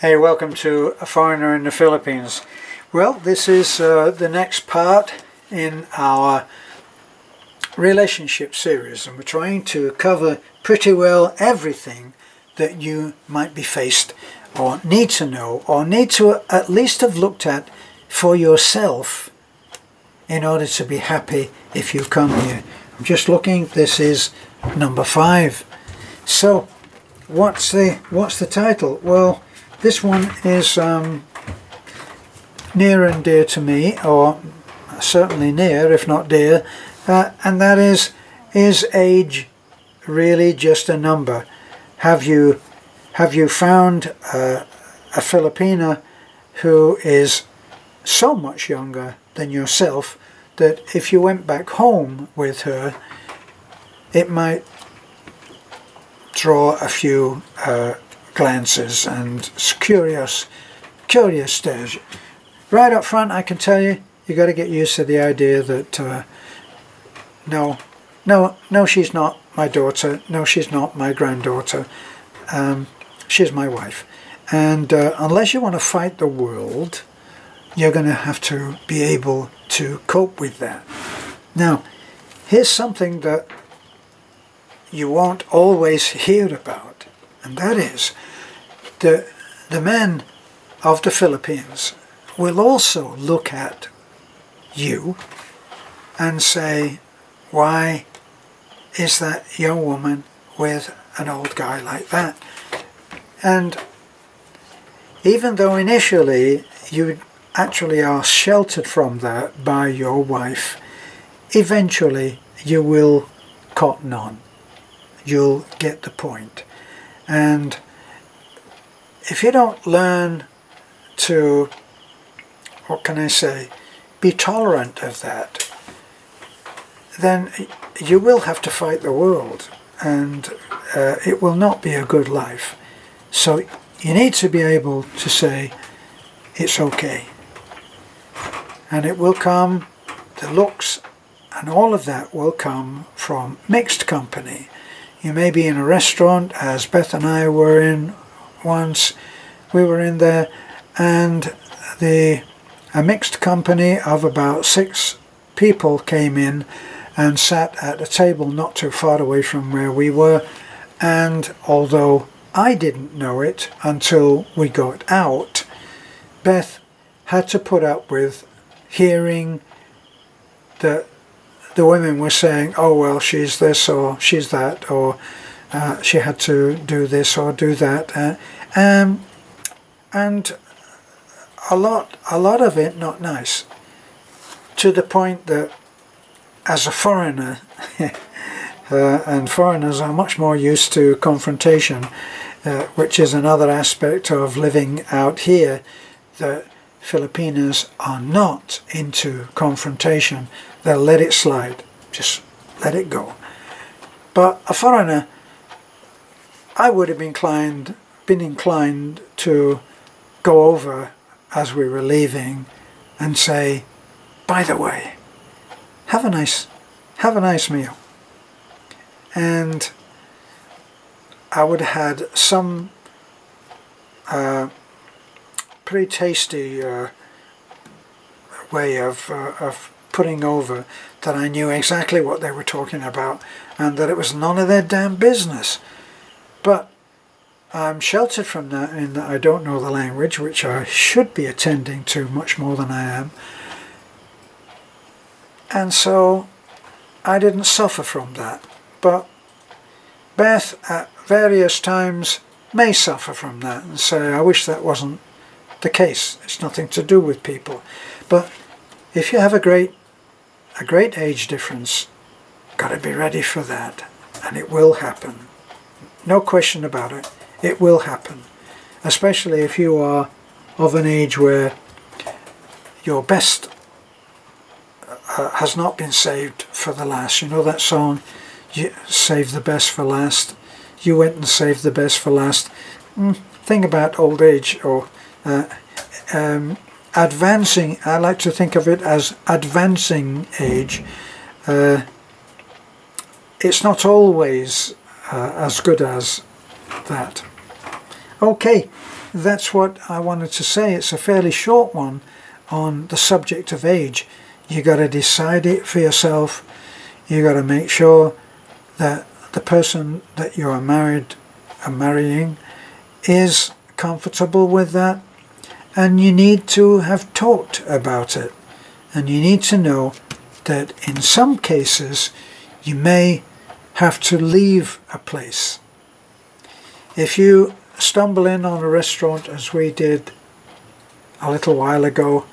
Hey, welcome to A Foreigner in the Philippines. Well, this is the next part in our relationship series, and we're trying to cover pretty well everything that you might be faced or need to know or need to at least have looked at for yourself in order to be happy if you come here. I'm just looking, this is number 5. So what's the title? Well, this one is near and dear to me, or certainly near, if not dear, and that is age really just a number? Have you found a Filipina who is so much younger than yourself that if you went back home with her, it might draw a few glances and curious stares? Right up front, I can tell you, you got to get used to the idea that no, she's not my daughter, no, she's not my granddaughter, she's my wife. And unless you want to fight the world, you're going to have to be able to cope with that. Now, here's something that you won't always hear about, and that is the men of the Philippines will also look at you and say, why is that young woman with an old guy like that? And even though initially you actually are sheltered from that by your wife, eventually you will cotton on. You'll get the point. And if you don't learn to, what can I say, be tolerant of that, then you will have to fight the world, and it will not be a good life. So you need to be able to say, it's okay. And it will come, the looks and all of that will come from mixed company. You may be in a restaurant, as Beth and I were in once. We were in there, and a mixed company of about 6 people came in and sat at a table not too far away from where we were. And although I didn't know it until we got out, Beth had to put up with hearing that the women were saying, oh well, she's this or she's that, or she had to do this or do that, and a lot of it not nice, to the point that as a foreigner, and foreigners are much more used to confrontation, which is another aspect of living out here, that Filipinas are not into confrontation. They'll let it slide, just let it go. But a foreigner, I would have been inclined to go over as we were leaving and say, by the way, have a nice meal. And I would have had some pretty tasty way of putting over that I knew exactly what they were talking about and that it was none of their damn business. But I'm sheltered from that in that I don't know the language, which I should be attending to much more than I am. And so I didn't suffer from that. But Beth at various times may suffer from that and say, I wish that wasn't the case. It's nothing to do with people. But if you have a great age difference, got to be ready for that, and it will happen. No question about it. It will happen, especially if you are of an age where your best has not been saved for the last. You know that song, you save the best for last? You went and saved the best for last. Think about old age, or advancing. I like to think of it as advancing age. It's not always as good as that. Okay, that's what I wanted to say. It's a fairly short one on the subject of age. You got to decide it for yourself. You got to make sure that the person that you are marrying is comfortable with that, and you need to have talked about it, and you need to know that in some cases you may have to leave a place. If you stumble in on a restaurant, as we did a little while ago,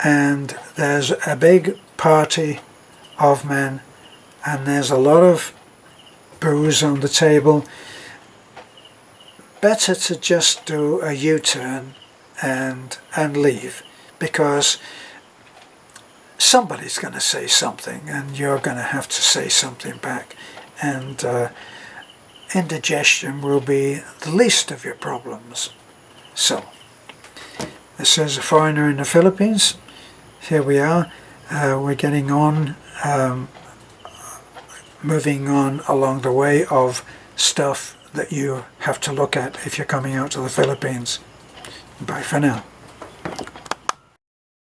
and there's a big party of men and there's a lot of booze on the table, better to just do a U-turn and leave, because somebody's going to say something and you're going to have to say something back, and indigestion will be the least of your problems. So, this is a foreigner in the Philippines. Here we are. We're getting on, moving on along the way of stuff that you have to look at if you're coming out to the Philippines. Bye for now.